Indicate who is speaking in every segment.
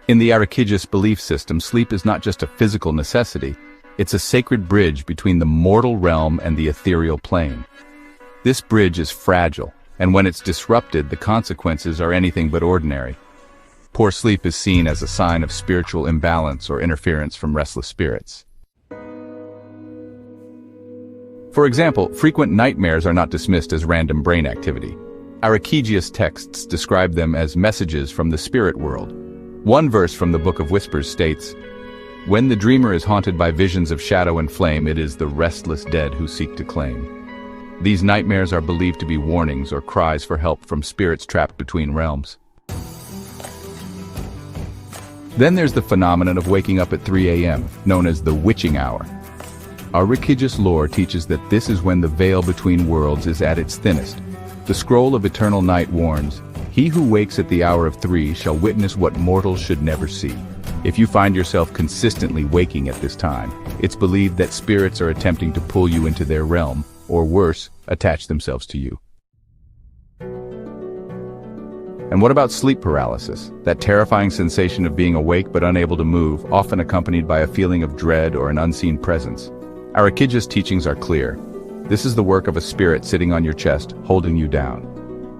Speaker 1: In the Arekigious belief system, sleep is not just a physical necessity, it's a sacred bridge between the mortal realm and the ethereal plane. This bridge is fragile, and when it's disrupted, the consequences are anything but ordinary. Poor sleep is seen as a sign of spiritual imbalance or interference from restless spirits. For example, frequent nightmares are not dismissed as random brain activity. Arekigious texts describe them as messages from the spirit world. One verse from the Book of Whispers states, "When the dreamer is haunted by visions of shadow and flame, it is the restless dead who seek to claim." These nightmares are believed to be warnings or cries for help from spirits trapped between realms. Then there's the phenomenon of waking up at 3 a.m., known as the witching hour. Arekigious lore teaches that this is when the veil between worlds is at its thinnest. The scroll of eternal night warns, "He who wakes at the hour of 3 shall witness what mortals should never see." If you find yourself consistently waking at this time, it's believed that spirits are attempting to pull you into their realm, or worse, attach themselves to you. And what about sleep paralysis? That terrifying sensation of being awake but unable to move, often accompanied by a feeling of dread or an unseen presence. Arekigious teachings are clear. This is the work of a spirit sitting on your chest, holding you down.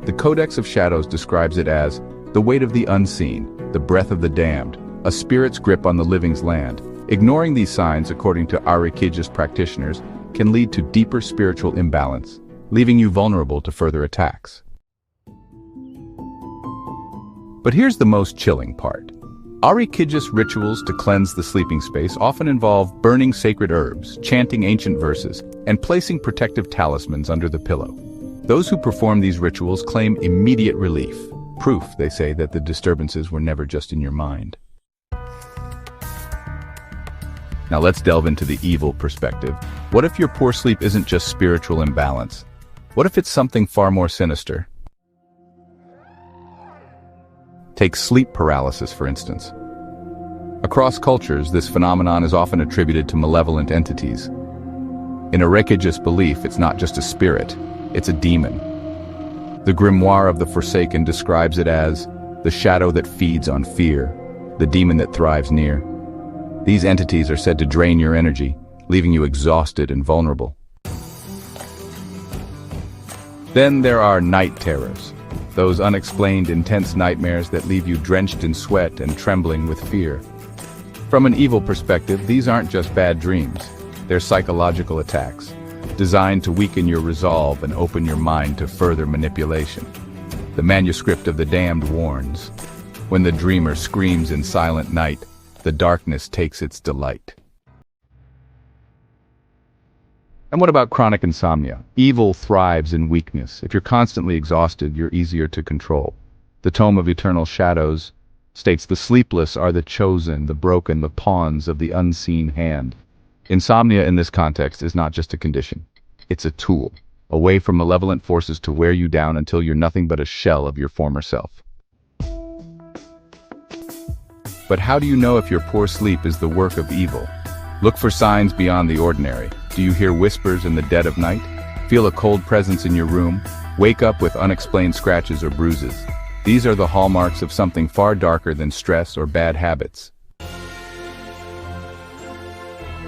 Speaker 1: The Codex of Shadows describes it as the weight of the unseen, the breath of the damned, a spirit's grip on the living's land. Ignoring these signs, according to Arekigious practitioners, can lead to deeper spiritual imbalance, leaving you vulnerable to further attacks. But here's the most chilling part. Arekigious rituals to cleanse the sleeping space often involve burning sacred herbs, chanting ancient verses, and placing protective talismans under the pillow. Those who perform these rituals claim immediate relief, proof, they say, that the disturbances were never just in your mind. Now let's delve into the evil perspective. What if your poor sleep isn't just spiritual imbalance? What if it's something far more sinister? Take sleep paralysis, for instance. Across cultures, this phenomenon is often attributed to malevolent entities. In Arekigious belief, it's not just a spirit, it's a demon. The grimoire of the Forsaken describes it as the shadow that feeds on fear, the demon that thrives near. These entities are said to drain your energy, leaving you exhausted and vulnerable. Then there are night terrors, those unexplained, intense nightmares that leave you drenched in sweat and trembling with fear. From an evil perspective, these aren't just bad dreams. They're psychological attacks, designed to weaken your resolve and open your mind to further manipulation. The manuscript of the damned warns, when the dreamer screams in silent night, the darkness takes its delight. And what about chronic insomnia? Evil thrives in weakness. If you're constantly exhausted, you're easier to control. The Tome of Eternal Shadows states the sleepless are the chosen, the broken, the pawns of the unseen hand. Insomnia in this context is not just a condition. It's a tool, a way for malevolent forces to wear you down until you're nothing but a shell of your former self. But how do you know if your poor sleep is the work of evil? Look for signs beyond the ordinary. Do you hear whispers in the dead of night? Feel a cold presence in your room? Wake up with unexplained scratches or bruises? These are the hallmarks of something far darker than stress or bad habits.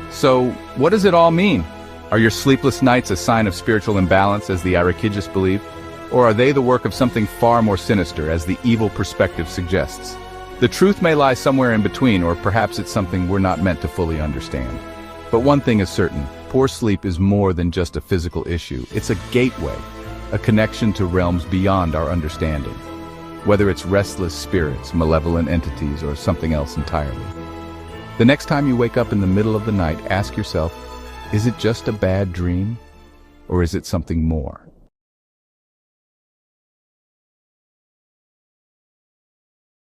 Speaker 1: So, what does it all mean? Are your sleepless nights a sign of spiritual imbalance, as the Arekigious believe? Or are they the work of something far more sinister, as the evil perspective suggests? The truth may lie somewhere in between, or perhaps it's something we're not meant to fully understand. But one thing is certain, poor sleep is more than just a physical issue. It's a gateway, a connection to realms beyond our understanding. Whether it's restless spirits, malevolent entities, or something else entirely. The next time you wake up in the middle of the night, ask yourself, is it just a bad dream? Or is it something more?